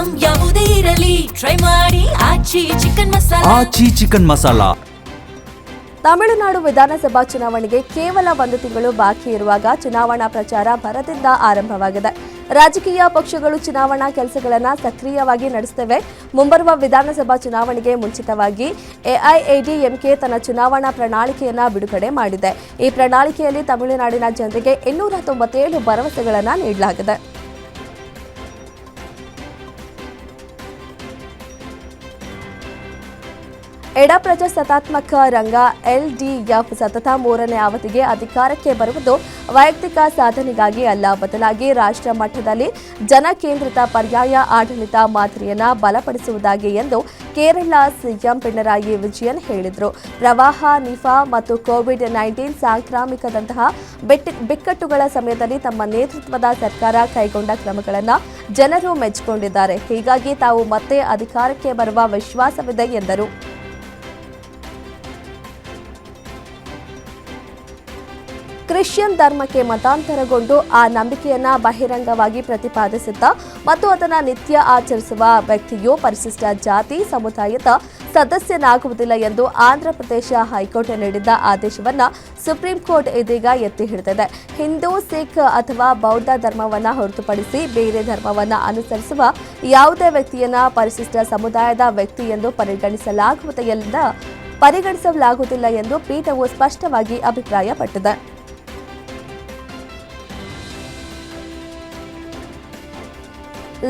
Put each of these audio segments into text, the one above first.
Item ಯಾವುದೇ ಇರಲಿ try ಮಾಡಿ ಆಚಿ ಚಿಕನ್ ಮಸಾಲಾ. ತಮಿಳುನಾಡು ವಿಧಾನಸಭಾ ಚುನಾವಣೆಗೆ ಕೇವಲ 1 ತಿಂಗಳು ಬಾಕಿ ಇರುವಾಗ ಚುನಾವಣಾ ಪ್ರಚಾರ ಭರದಿಂದ ಆರಂಭವಾಗಿದೆ. ರಾಜಕೀಯ ಪಕ್ಷಗಳು ಚುನಾವಣಾ ಕೆಲಸಗಳನ್ನು ಸಕ್ರಿಯವಾಗಿ ನಡೆಸುತ್ತವೆ. ಮುಂಬರುವ ವಿಧಾನಸಭಾ ಚುನಾವಣೆಗೆ ಮುಂಚಿತವಾಗಿ ಎಐಎಡಿಎಂಕೆ ತನ್ನ ಚುನಾವಣಾ ಪ್ರಣಾಳಿಕೆಯನ್ನು ಬಿಡುಗಡೆ ಮಾಡಿದೆ. ಈ ಪ್ರಣಾಳಿಕೆಯಲ್ಲಿ ತಮಿಳುನಾಡಿನ ಜನರಿಗೆ 297 ಭರವಸೆಗಳನ್ನು ನೀಡಲಾಗಿದೆ. ಎಡ ಪ್ರಜಾಸತ್ತಾತ್ಮಕ ರಂಗ ಎಲ್ಡಿಎಫ್ ಸತತ 3ನೇ ಅವಧಿಗೆ ಅಧಿಕಾರಕ್ಕೆ ಬರುವುದು ವೈಯಕ್ತಿಕ ಸಾಧನೆಗಾಗಿ ಅಲ್ಲ, ಬದಲಾಗಿ ರಾಷ್ಟ್ರ ಮಟ್ಟದಲ್ಲಿ ಜನಕೇಂದ್ರಿತ ಪರ್ಯಾಯ ಆಡಳಿತ ಮಾದರಿಯನ್ನು ಬಲಪಡಿಸುವುದಾಗಿ ಎಂದು ಕೇರಳ ಸಿಎಂ ಪಿಣರಾಯಿ ವಿಜಯನ್ ಹೇಳಿದರು. ಪ್ರವಾಹ, ನಿಫಾ ಮತ್ತು ಕೋವಿಡ್-19 ಸಾಂಕ್ರಾಮಿಕದಂತಹ ಬಿಕ್ಕಟ್ಟುಗಳ ಸಮಯದಲ್ಲಿ ತಮ್ಮ ನೇತೃತ್ವದ ಸರ್ಕಾರ ಕೈಗೊಂಡ ಕ್ರಮಗಳನ್ನು ಜನರು ಮೆಚ್ಚಿಕೊಂಡಿದ್ದಾರೆ. ಹೀಗಾಗಿ ತಾವು ಮತ್ತೆ ಅಧಿಕಾರಕ್ಕೆ ಬರುವ ವಿಶ್ವಾಸವಿದೆ ಎಂದರು. ಕ್ರಿಶ್ಚಿಯನ್ ಧರ್ಮಕ್ಕೆ ಮತಾಂತರಗೊಂಡು ಆ ನಂಬಿಕೆಯನ್ನ ಬಹಿರಂಗವಾಗಿ ಪ್ರತಿಪಾದಿಸುತ್ತಾ ಮತ್ತು ಅದನ್ನು ನಿತ್ಯ ಆಚರಿಸುವ ವ್ಯಕ್ತಿಯು ಪರಿಶಿಷ್ಟ ಜಾತಿ ಸಮುದಾಯದ ಸದಸ್ಯನಾಗುವುದಿಲ್ಲ ಎಂದು ಆಂಧ್ರಪ್ರದೇಶ ಹೈಕೋರ್ಟ್ ನೀಡಿದ್ದ ಆದೇಶವನ್ನು ಸುಪ್ರೀಂ ಕೋರ್ಟ್ ಇದೀಗ ಎತ್ತಿ ಹಿಡಿದಿದೆ. ಹಿಂದೂ, ಸಿಖ್ ಅಥವಾ ಬೌದ್ಧ ಧರ್ಮವನ್ನು ಹೊರತುಪಡಿಸಿ ಬೇರೆ ಧರ್ಮವನ್ನು ಅನುಸರಿಸುವ ಯಾವುದೇ ವ್ಯಕ್ತಿಯನ್ನ ಪರಿಶಿಷ್ಟ ಸಮುದಾಯದ ವ್ಯಕ್ತಿ ಎಂದು ಪರಿಗಣಿಸಲಾಗುವುದಿಲ್ಲ ಎಂದು ಪೀಠವು ಸ್ಪಷ್ಟವಾಗಿ ಅಭಿಪ್ರಾಯಪಟ್ಟಿದೆ.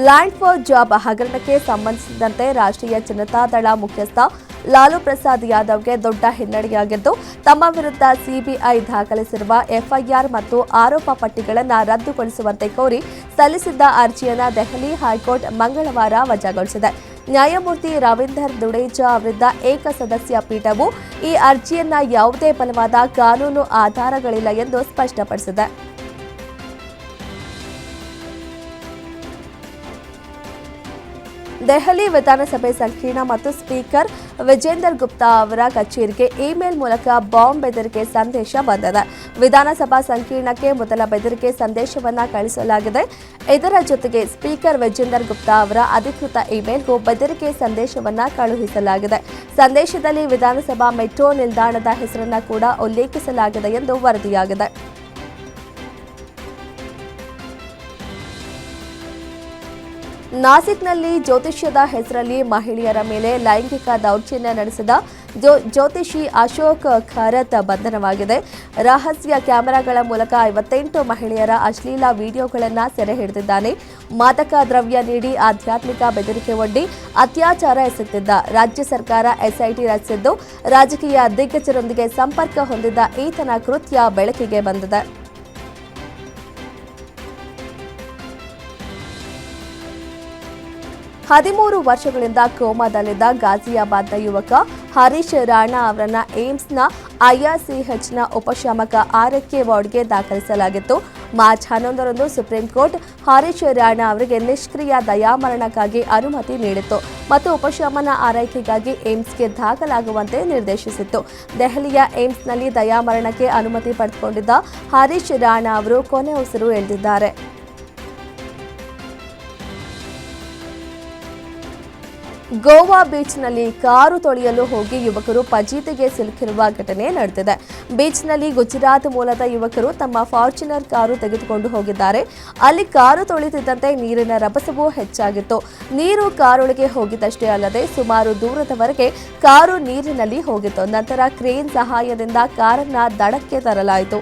ಲ್ಯಾಂಡ್ ಫಾರ್ ಜಾಬ್ ಹಗರಣಕ್ಕೆ ಸಂಬಂಧಿಸಿದಂತೆ ರಾಷ್ಟ್ರೀಯ ಜನತಾದಳ ಮುಖ್ಯಸ್ಥ ಲಾಲು ಪ್ರಸಾದ್ ಯಾದವ್ಗೆ ದೊಡ್ಡ ಹಿನ್ನಡೆಯಾಗಿದ್ದು, ತಮ್ಮ ವಿರುದ್ಧ ಸಿಬಿಐ ದಾಖಲಿಸಿರುವ ಎಫ್ಐಆರ್ ಮತ್ತು ಆರೋಪ ಪಟ್ಟಿಗಳನ್ನು ರದ್ದುಗೊಳಿಸುವಂತೆ ಕೋರಿ ಸಲ್ಲಿಸಿದ್ದ ಅರ್ಜಿಯನ್ನು ದೆಹಲಿ ಹೈಕೋರ್ಟ್ ಮಂಗಳವಾರ ವಜಾಗೊಳಿಸಿದೆ. ನ್ಯಾಯಮೂರ್ತಿ ರವೀಂದರ್ ದುಡೇಜಾ ಅವರಿದ್ದ ಏಕಸದಸ್ಯ ಪೀಠವು ಈ ಅರ್ಜಿಯನ್ನ ಯಾವುದೇ ಬಲವಾದ ಕಾನೂನು ಆಧಾರಗಳಿಲ್ಲ ಎಂದು ಸ್ಪಷ್ಟಪಡಿಸಿದೆ. ದೆಹಲಿ ವಿಧಾನಸಭೆ ಸಂಕೀರ್ಣ ಮತ್ತು ಸ್ಪೀಕರ್ ವಿಜೇಂದರ್ ಗುಪ್ತಾ ಅವರ ಕಚೇರಿಗೆ ಇಮೇಲ್ ಮೂಲಕ ಬಾಂಬ್ ಬೆದರಿಕೆ ಸಂದೇಶ ಬಂದಿದೆ. ವಿಧಾನಸಭಾ ಸಂಕೀರ್ಣಕ್ಕೆ ಮೊದಲ ಬೆದರಿಕೆ ಸಂದೇಶವನ್ನು ಕಳಿಸಲಾಗಿದೆ. ಇದರ ಜೊತೆಗೆ ಸ್ಪೀಕರ್ ವಿಜೇಂದರ್ ಗುಪ್ತಾ ಅವರ ಅಧಿಕೃತ ಇಮೇಲ್ಗೂ ಬೆದರಿಕೆ ಸಂದೇಶವನ್ನು ಕಳುಹಿಸಲಾಗಿದೆ. ಸಂದೇಶದಲ್ಲಿ ವಿಧಾನಸಭಾ ಮೆಟ್ರೋ ನಿಲ್ದಾಣದ ಹೆಸರನ್ನು ಕೂಡ ಉಲ್ಲೇಖಿಸಲಾಗಿದೆ ಎಂದು ವರದಿಯಾಗಿದೆ. ನಾಸಿಕ್ನಲ್ಲಿ ಜ್ಯೋತಿಷ್ಯದ ಹೆಸರಲ್ಲಿ ಮಹಿಳೆಯರ ಮೇಲೆ ಲೈಂಗಿಕ ದೌರ್ಜನ್ಯ ನಡೆಸಿದ ಜ್ಯೋತಿಷಿ ಅಶೋಕ್ ಖರತ್ ಬಂಧನವಾಗಿದೆ. ರಹಸ್ಯ ಕ್ಯಾಮೆರಾಗಳ ಮೂಲಕ 58 ಮಹಿಳೆಯರ ಅಶ್ಲೀಲ ವಿಡಿಯೋಗಳನ್ನು ಸೆರೆ ಹಿಡಿದಿದ್ದಾನೆ. ಮಾದಕ ದ್ರವ್ಯ ನೀಡಿ ಆಧ್ಯಾತ್ಮಿಕ ಬೆದರಿಕೆ ಒಡ್ಡಿ ಅತ್ಯಾಚಾರ ಎಸಗುತ್ತಿದ್ದ. ರಾಜ್ಯ ಸರ್ಕಾರ ಎಸ್ಐಟಿ ರಚಿಸಿದ್ದು, ರಾಜಕೀಯ ದಿಗ್ಗಜರೊಂದಿಗೆ ಸಂಪರ್ಕ ಹೊಂದಿದ್ದ ಈತನ ಕೃತ್ಯ ಬೆಳಕಿಗೆ ಬಂದಿದೆ. ಹದಿಮೂರು ವರ್ಷಗಳಿಂದ ಕೋಮಾದಲ್ಲಿದ್ದ ಗಾಜಿಯಾಬಾದ್ನ ಯುವಕ ಹರೀಶ್ ರಾಣಾ ಅವರನ್ನ ಏಮ್ಸ್ನ ಐಆರ್ಸಿಎಚ್ನ ಉಪಶಾಮಕ ಆರೈಕೆ ವಾರ್ಡ್ಗೆ ದಾಖಲಿಸಲಾಗಿತ್ತು. ಮಾರ್ಚ್ 11ರಂದು ಸುಪ್ರೀಂ ಕೋರ್ಟ್ ಹರೀಶ್ ರಾಣಾ ಅವರಿಗೆ ನಿಷ್ಕ್ರಿಯ ದಯಾಮರಣಕ್ಕಾಗಿ ಅನುಮತಿ ನೀಡಿತ್ತು ಮತ್ತು ಉಪಶಮನ ಆರೈಕೆಗಾಗಿ ಏಮ್ಸ್ಗೆ ದಾಖಲಾಗುವಂತೆ ನಿರ್ದೇಶಿಸಿತ್ತು. ದೆಹಲಿಯ ಏಮ್ಸ್ನಲ್ಲಿ ದಯಾಮರಣಕ್ಕೆ ಅನುಮತಿ ಪಡೆದುಕೊಂಡಿದ್ದ ಹರೀಶ್ ರಾಣಾ ಅವರು ಕೊನೆ ಉಸಿರು ಎಳೆದಿದ್ದಾರೆ. ಗೋವಾ ಬೀಚ್ನಲ್ಲಿ ಕಾರು ತೊಳೆಯಲು ಹೋಗಿ ಯುವಕರು ಫಜೀತಿಗೆ ಸಿಲುಕಿರುವ ಘಟನೆ ನಡೆದಿದೆ. ಬೀಚ್ನಲ್ಲಿ ಗುಜರಾತ್ ಮೂಲದ ಯುವಕರು ತಮ್ಮ ಫಾರ್ಚುನರ್ ಕಾರು ತೆಗೆದುಕೊಂಡು ಹೋಗಿದ್ದಾರೆ. ಅಲ್ಲಿ ಕಾರು ತೊಳೆಯುತ್ತಿದ್ದಂತೆ ನೀರಿನ ರಭಸವೂ ಹೆಚ್ಚಾಗಿತ್ತು. ನೀರು ಕಾರೊಳಗೆ ಹೋಗಿದ್ದಷ್ಟೇ ಅಲ್ಲದೆ ಸುಮಾರು ದೂರದವರೆಗೆ ಕಾರು ನೀರಿನಲ್ಲಿ ಹೋಗಿತ್ತು. ನಂತರ ಕ್ರೇನ್ ಸಹಾಯದಿಂದ ಕಾರನ್ನ ದಡಕ್ಕೆ ತರಲಾಯಿತು.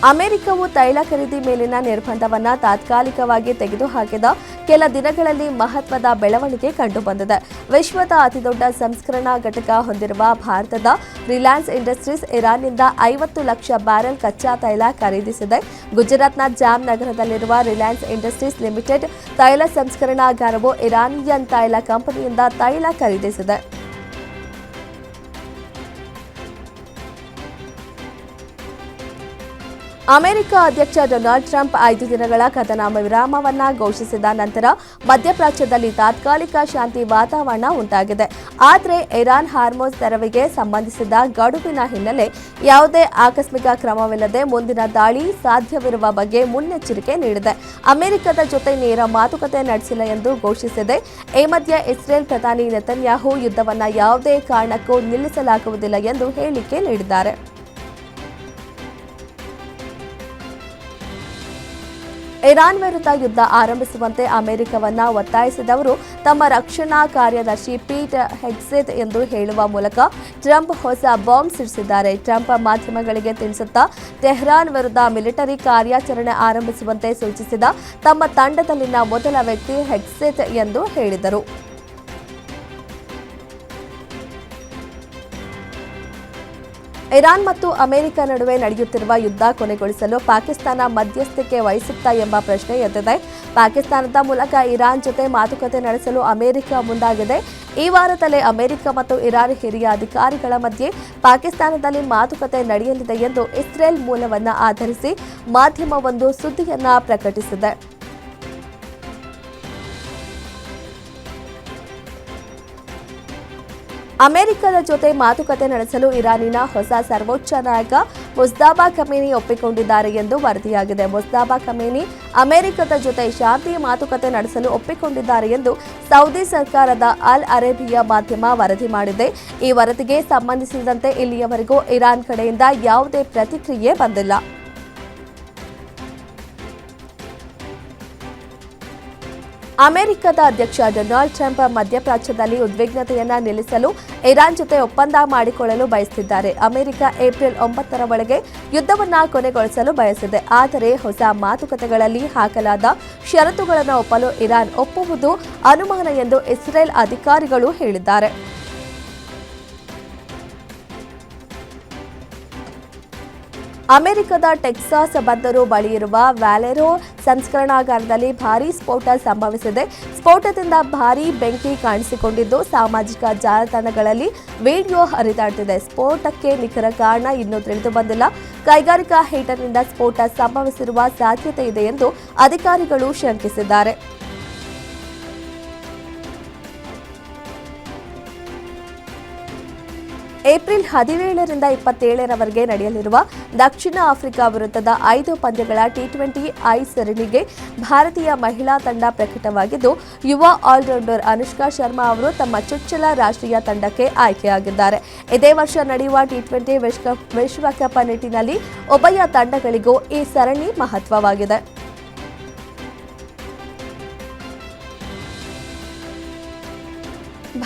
ಅಮೆರಿಕವು ತೈಲ ಖರೀದಿ ಮೇಲಿನ ನಿರ್ಬಂಧವನ್ನು ತಾತ್ಕಾಲಿಕವಾಗಿ ತೆಗೆದುಹಾಕಿದ ಕೆಲ ದಿನಗಳಲ್ಲಿ ಮಹತ್ವದ ಬೆಳವಣಿಗೆ ಕಂಡುಬಂದಿದೆ. ವಿಶ್ವದ ಅತಿದೊಡ್ಡ ಸಂಸ್ಕರಣಾ ಘಟಕ ಹೊಂದಿರುವ ಭಾರತದ ರಿಲಯನ್ಸ್ ಇಂಡಸ್ಟ್ರೀಸ್ ಇರಾನ್ನಿಂದ 50 ಲಕ್ಷ ಬ್ಯಾರೆಲ್ ಕಚ್ಚಾ ತೈಲ ಖರೀದಿಸಿದೆ. ಗುಜರಾತ್ನ ಜಾಮ್ ನಗರದಲ್ಲಿರುವ ರಿಲಯನ್ಸ್ ಇಂಡಸ್ಟ್ರೀಸ್ ಲಿಮಿಟೆಡ್ ತೈಲ ಸಂಸ್ಕರಣಾಗಾರವು ಇರಾನಿಯನ್ ತೈಲ ಕಂಪನಿಯಿಂದ ತೈಲ ಖರೀದಿಸಿದೆ. ಅಮೆರಿಕ ಅಧ್ಯಕ್ಷ ಡೊನಾಲ್ಡ್ ಟ್ರಂಪ್ 5 ದಿನಗಳ ಕದನ ವಿರಾಮವನ್ನ ಘೋಷಿಸಿದ ನಂತರ ಮಧ್ಯಪ್ರಾಚ್ಯದಲ್ಲಿ ತಾತ್ಕಾಲಿಕ ಶಾಂತಿ ವಾತಾವರಣ ಉಂಟಾಗಿದೆ. ಆದರೆ ಇರಾನ್ ಹಾರ್ಮೋಸ್ ತೆರವಿಗೆ ಸಂಬಂಧಿಸಿದ ಗಡುವಿನ ಹಿನ್ನೆಲೆ ಯಾವುದೇ ಆಕಸ್ಮಿಕ ಕ್ರಮವಿಲ್ಲದೆ ಮುಂದಿನ ದಾಳಿ ಸಾಧ್ಯವಿರುವ ಬಗ್ಗೆ ಮುನ್ನೆಚ್ಚರಿಕೆ ನೀಡಿದೆ. ಅಮೆರಿಕದ ಜೊತೆ ನೇರ ಮಾತುಕತೆ ನಡೆಸಿಲ್ಲ ಎಂದು ಘೋಷಿಸಿದೆ. ಈ ಮಧ್ಯೆ ಇಸ್ರೇಲ್ ಪ್ರಧಾನಿ ನೆತನ್ಯಾಹು ಯುದ್ಧವನ್ನು ಯಾವುದೇ ಕಾರಣಕ್ಕೂ ನಿಲ್ಲಿಸಲಾಗುವುದಿಲ್ಲ ಎಂದು ಹೇಳಿಕೆ ನೀಡಿದ್ದಾರೆ. ಇರಾನ್ ವಿರುದ್ಧ ಯುದ್ಧ ಆರಂಭಿಸುವಂತೆ ಅಮೆರಿಕವನ್ನ ಒತ್ತಾಯಿಸಿದವರು ತಮ್ಮ ರಕ್ಷಣಾ ಕಾರ್ಯದರ್ಶಿ ಪೀಟ್ ಹೆಗ್ಸೆತ್ ಎಂದು ಹೇಳುವ ಮೂಲಕ ಟ್ರಂಪ್ ಹೊಸ ಬಾಂಬ್ ಸಿಡಿಸಿದ್ದಾರೆ. ಟ್ರಂಪ್ ಮಾಧ್ಯಮಗಳಿಗೆ ತಿಳಿಸುತ್ತಾ ತೆಹರಾನ್ ವಿರುದ್ಧ ಮಿಲಿಟರಿ ಕಾರ್ಯಾಚರಣೆ ಆರಂಭಿಸುವಂತೆ ಸೂಚಿಸಿದ ತಮ್ಮ ತಂಡದಲ್ಲಿನ ಮೊದಲ ವ್ಯಕ್ತಿ ಹೆಗ್ಸೆತ್ ಎಂದು ಹೇಳಿದರು. ಇರಾನ್ ಮತ್ತು ಅಮೆರಿಕ ನಡುವೆ ನಡೆಯುತ್ತಿರುವ ಯುದ್ಧ ಕೊನೆಗೊಳಿಸಲು ಪಾಕಿಸ್ತಾನ ಮಧ್ಯಸ್ಥಿಕೆ ವಹಿಸುತ್ತಾ ಎಂಬ ಪ್ರಶ್ನೆ ಎದ್ದಿದೆ. ಪಾಕಿಸ್ತಾನದ ಮೂಲಕ ಇರಾನ್ ಜೊತೆ ಮಾತುಕತೆ ನಡೆಸಲು ಅಮೆರಿಕ ಮುಂದಾಗಿದೆ. ಈ ವಾರದಲ್ಲೇ ಅಮೆರಿಕ ಮತ್ತು ಇರಾನ್ ಹಿರಿಯ ಅಧಿಕಾರಿಗಳ ಮಧ್ಯೆ ಪಾಕಿಸ್ತಾನದಲ್ಲಿ ಮಾತುಕತೆ ನಡೆಯಲಿದೆ ಎಂದು ಇಸ್ರೇಲ್ ಮೂಲವನ್ನು ಆಧರಿಸಿ ಮಾಧ್ಯಮವೊಂದು ಸುದ್ದಿಯನ್ನ ಪ್ರಕಟಿಸಿದೆ. ಅಮೆರಿಕದ ಜೊತೆ ಮಾತುಕತೆ ನಡೆಸಲು ಇರಾನಿನ ಹೊಸ ಸರ್ವೋಚ್ಚ ನಾಯಕ ಮುಜ್ತಬಾ ಖಮೇನಿ ಒಪ್ಪಿಕೊಂಡಿದ್ದಾರೆ ಎಂದು ವರದಿಯಾಗಿದೆ. ಮುಜ್ತಬಾ ಖಮೇನಿ ಅಮೆರಿಕದ ಜೊತೆ ಶಾಂತಿ ಮಾತುಕತೆ ನಡೆಸಲು ಒಪ್ಪಿಕೊಂಡಿದ್ದಾರೆ ಎಂದು ಸೌದಿ ಸರ್ಕಾರದ ಅಲ್ ಅರೇಬಿಯಾ ಮಾಧ್ಯಮ ವರದಿ ಮಾಡಿದೆ. ಈ ವರದಿಗೆ ಸಂಬಂಧಿಸಿದಂತೆ ಇಲ್ಲಿಯವರೆಗೂ ಇರಾನ್ ಕಡೆಯಿಂದ ಯಾವುದೇ ಪ್ರತಿಕ್ರಿಯೆ ಬಂದಿಲ್ಲ. ಅಮೆರಿಕದ ಅಧ್ಯಕ್ಷ ಡೊನಾಲ್ಡ್ ಟ್ರಂಪ್ ಮಧ್ಯಪ್ರಾಚ್ಯದಲ್ಲಿ ಉದ್ವಿಗ್ನತೆಯನ್ನ ನಿಲ್ಲಿಸಲು ಇರಾನ್ ಜೊತೆ ಒಪ್ಪಂದ ಮಾಡಿಕೊಳ್ಳಲು ಬಯಸುತ್ತಿದ್ದಾರೆ. ಅಮೆರಿಕ ಏಪ್ರಿಲ್ 9ರ ಒಳಗೆ ಯುದ್ಧವನ್ನು ಕೊನೆಗೊಳಿಸಲು ಬಯಸಿದೆ. ಆದರೆ ಹೊಸ ಮಾತುಕತೆಗಳಲ್ಲಿ ಹಾಕಲಾದ ಷರತ್ತುಗಳನ್ನು ಒಪ್ಪಲು ಇರಾನ್ ಒಪ್ಪುವುದು ಅನುಮಾನ ಎಂದು ಇಸ್ರೇಲ್ ಅಧಿಕಾರಿಗಳು ಹೇಳಿದ್ದಾರೆ. ಅಮೆರಿಕದ ಟೆಕ್ಸಾಸ್ ಬಂದರು ಬಳಿಯಿರುವ ವ್ಯಾಲೆರೋ ಸಂಸ್ಕರಣಾಗಾರದಲ್ಲಿ ಭಾರೀ ಸ್ಫೋಟ ಸಂಭವಿಸಿದೆ. ಸ್ಫೋಟದಿಂದ ಭಾರೀ ಬೆಂಕಿ ಕಾಣಿಸಿಕೊಂಡಿದ್ದು ಸಾಮಾಜಿಕ ಜಾಲತಾಣಗಳಲ್ಲಿ ವಿಡಿಯೋ ಹರಿದಾಡುತ್ತಿದೆ. ಸ್ಫೋಟಕ್ಕೆ ನಿಖರ ಕಾರಣ ಇನ್ನೂ ತಿಳಿದು ಬಂದಿಲ್ಲ. ಕೈಗಾರಿಕಾ ಹೀಟರ್ನಿಂದ ಸ್ಫೋಟ ಸಂಭವಿಸಿರುವ ಸಾಧ್ಯತೆ ಇದೆ ಎಂದು ಅಧಿಕಾರಿಗಳು ಶಂಕಿಸಿದ್ದಾರೆ. ಏಪ್ರಿಲ್ 17ರಿಂದ 27ರವರೆಗೆ ನಡೆಯಲಿರುವ ದಕ್ಷಿಣ ಆಫ್ರಿಕಾ ವಿರುದ್ಧದ 5 ಪಂದ್ಯಗಳ ಟಿ20 ಐ ಸರಣಿಗೆ ಭಾರತೀಯ ಮಹಿಳಾ ತಂಡ ಪ್ರಕಟವಾಗಿದ್ದು, ಯುವ ಆಲ್ರೌಂಡರ್ ಅನುಷ್ಕಾ ಶರ್ಮಾ ಅವರು ತಮ್ಮ ಚೊಚ್ಚಲ ರಾಷ್ಟ್ರೀಯ ತಂಡಕ್ಕೆ ಆಯ್ಕೆಯಾಗಿದ್ದಾರೆ. ಇದೇ ವರ್ಷ ನಡೆಯುವ ಟಿ20 ವಿಶ್ವಕಪ್ ನಿಟ್ಟಿನಲ್ಲಿ ಉಭಯ ತಂಡಗಳಿಗೂ ಈ ಸರಣಿ ಮಹತ್ವವಾಗಿದೆ.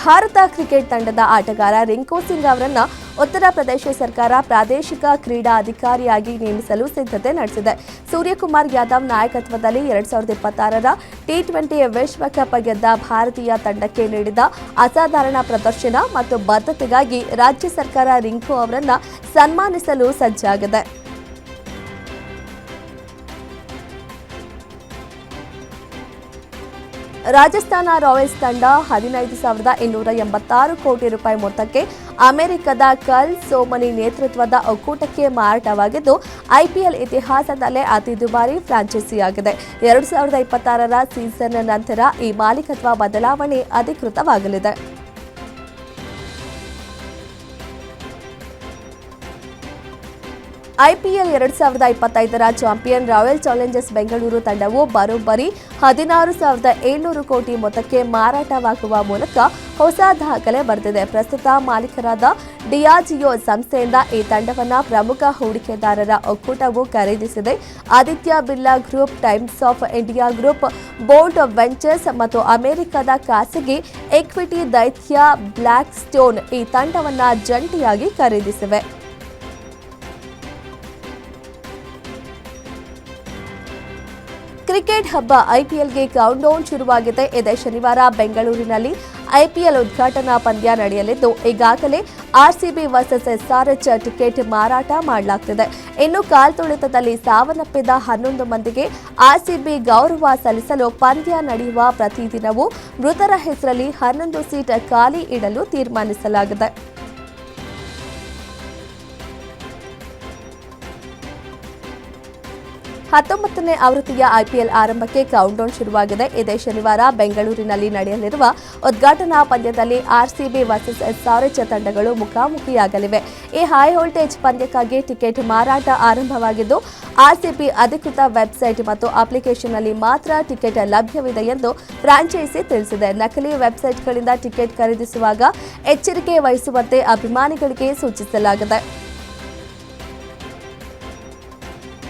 ಭಾರತ ಕ್ರಿಕೆಟ್ ತಂಡದ ಆಟಗಾರ ರಿಂಕು ಸಿಂಗ್ ಅವರನ್ನು ಉತ್ತರ ಪ್ರದೇಶ ಸರ್ಕಾರ ಪ್ರಾದೇಶಿಕ ಕ್ರೀಡಾ ಅಧಿಕಾರಿಯಾಗಿ ನೇಮಿಸಲು ಸಿದ್ಧತೆ ನಡೆಸಿದೆ. ಸೂರ್ಯಕುಮಾರ್ ಯಾದವ್ ನಾಯಕತ್ವದಲ್ಲಿ 2026ರ ಟಿ20 ವಿಶ್ವಕಪ್ ಗೆದ್ದ ಭಾರತೀಯ ತಂಡಕ್ಕೆ ನೀಡಿದ ಅಸಾಧಾರಣ ಪ್ರದರ್ಶನ ಮತ್ತು ಬದ್ಧತೆಗಾಗಿ ರಾಜ್ಯ ಸರ್ಕಾರ ರಿಂಕು ಅವರನ್ನು ಸನ್ಮಾನಿಸಲು ಸಜ್ಜಾಗಿದೆ. ರಾಜಸ್ಥಾನ ರಾಯಲ್ಸ್ ತಂಡ 15,286 ಕೋಟಿ ರೂಪಾಯಿ ಮೊತ್ತಕ್ಕೆ ಅಮೆರಿಕದ ಕಲ್ ಸೋಮನಿ ನೇತೃತ್ವದ ಒಕ್ಕೂಟಕ್ಕೆ ಮಾರಾಟವಾಗಿದ್ದು, ಐಪಿಎಲ್ ಇತಿಹಾಸದಲ್ಲೇ ಅತಿ ದುಬಾರಿ ಫ್ರಾಂಚೈಸಿಯಾಗಿದೆ. 2026ರ ಸೀಸನ್ ನಂತರ ಈ ಮಾಲೀಕತ್ವ ಬದಲಾವಣೆ ಅಧಿಕೃತವಾಗಲಿದೆ. ಐಪಿಎಲ್ 2025ರ ಚಾಂಪಿಯನ್ ರಾಯಲ್ ಚಾಲೆಂಜರ್ಸ್ ಬೆಂಗಳೂರು ತಂಡವು ಬರೋಬ್ಬರಿ 16,700 ಕೋಟಿ ಮೊತ್ತಕ್ಕೆ ಮಾರಾಟವಾಗುವ ಮೂಲಕ ಹೊಸ ದಾಖಲೆ ಬರೆದಿದೆ. ಪ್ರಸ್ತುತ ಮಾಲೀಕರಾದ ಡಿಯಾಜಿಯೋ ಸಂಸ್ಥೆಯಿಂದ ಈ ತಂಡವನ್ನು ಪ್ರಮುಖ ಹೂಡಿಕೆದಾರರ ಒಕ್ಕೂಟವು ಖರೀದಿಸಿದೆ. Aditya Birla Group, Times of India Group, Bolt Ventures ಮತ್ತು ಅಮೆರಿಕದ ಖಾಸಗಿ ಇಕ್ವಿಟಿ ದೈತ್ಯ ಬ್ಲ್ಯಾಕ್ ಸ್ಟೋನ್ ಈ ತಂಡವನ್ನು ಜಂಟಿಯಾಗಿ ಖರೀದಿಸಿವೆ. ಕ್ರಿಕೆಟ್ ಹಬ್ಬ ಐಪಿಎಲ್ಗೆ ಕೌಂಟ್ಡೌನ್ ಶುರುವಾಗಿದೆ. ಇದೇ ಶನಿವಾರ ಬೆಂಗಳೂರಿನಲ್ಲಿ ಐಪಿಎಲ್ ಉದ್ಘಾಟನಾ ಪಂದ್ಯ ನಡೆಯಲಿದ್ದು, ಈಗಾಗಲೇ ಆರ್ಸಿಬಿ ವರ್ಸಸ್ ಎಸ್ಆರ್ಎಚ್ ಟಿಕೆಟ್ ಮಾರಾಟ ಮಾಡಲಾಗ್ತಿದೆ. ಇನ್ನು ಕಾಲ್ತುಳಿತದಲ್ಲಿ ಸಾವನ್ನಪ್ಪಿದ 11 ಮಂದಿಗೆ ಆರ್ಸಿಬಿ ಗೌರವ ಸಲ್ಲಿಸಲು ಪಂದ್ಯ ನಡೆಯುವ ಪ್ರತಿದಿನವೂ ಮೃತರ ಹೆಸರಲ್ಲಿ 11 ಸೀಟ್ ಖಾಲಿ ಇಡಲು ತೀರ್ಮಾನಿಸಲಾಗಿದೆ. 19ನೇ ಆವೃತ್ತಿಯ ಐಪಿಎಲ್ ಆರಂಭಕ್ಕೆ ಕೌಂಟ್ಡೌನ್ ಶುರುವಾಗಿದೆ. ಇದೇ ಶನಿವಾರ ಬೆಂಗಳೂರಿನಲ್ಲಿ ನಡೆಯಲಿರುವ ಉದ್ಘಾಟನಾ ಪಂದ್ಯದಲ್ಲಿ ಆರ್ಸಿಬಿ ವರ್ಸಸ್ ಎಸ್ಆರ್ಎಚ್ ತಂಡಗಳು ಮುಖಾಮುಖಿಯಾಗಲಿವೆ. ಈ ಹೈ ವೋಲ್ಟೇಜ್ ಪಂದ್ಯಕ್ಕಾಗಿ ಟಿಕೆಟ್ ಮಾರಾಟ ಆರಂಭವಾಗಿದ್ದು, ಆರ್ಸಿಬಿ ಅಧಿಕೃತ ವೆಬ್ಸೈಟ್ ಮತ್ತು ಅಪ್ಲಿಕೇಶನ್ನಲ್ಲಿ ಮಾತ್ರ ಟಿಕೆಟ್ ಲಭ್ಯವಿದೆ ಎಂದು ಫ್ರಾಂಚೈಸಿ ತಿಳಿಸಿದೆ. ನಕಲಿ ವೆಬ್ಸೈಟ್ಗಳಿಂದ ಟಿಕೆಟ್ ಖರೀದಿಸುವಾಗ ಎಚ್ಚರಿಕೆ ವಹಿಸುವಂತೆ ಅಭಿಮಾನಿಗಳಿಗೆ ಸೂಚಿಸಲಾಗಿದೆ.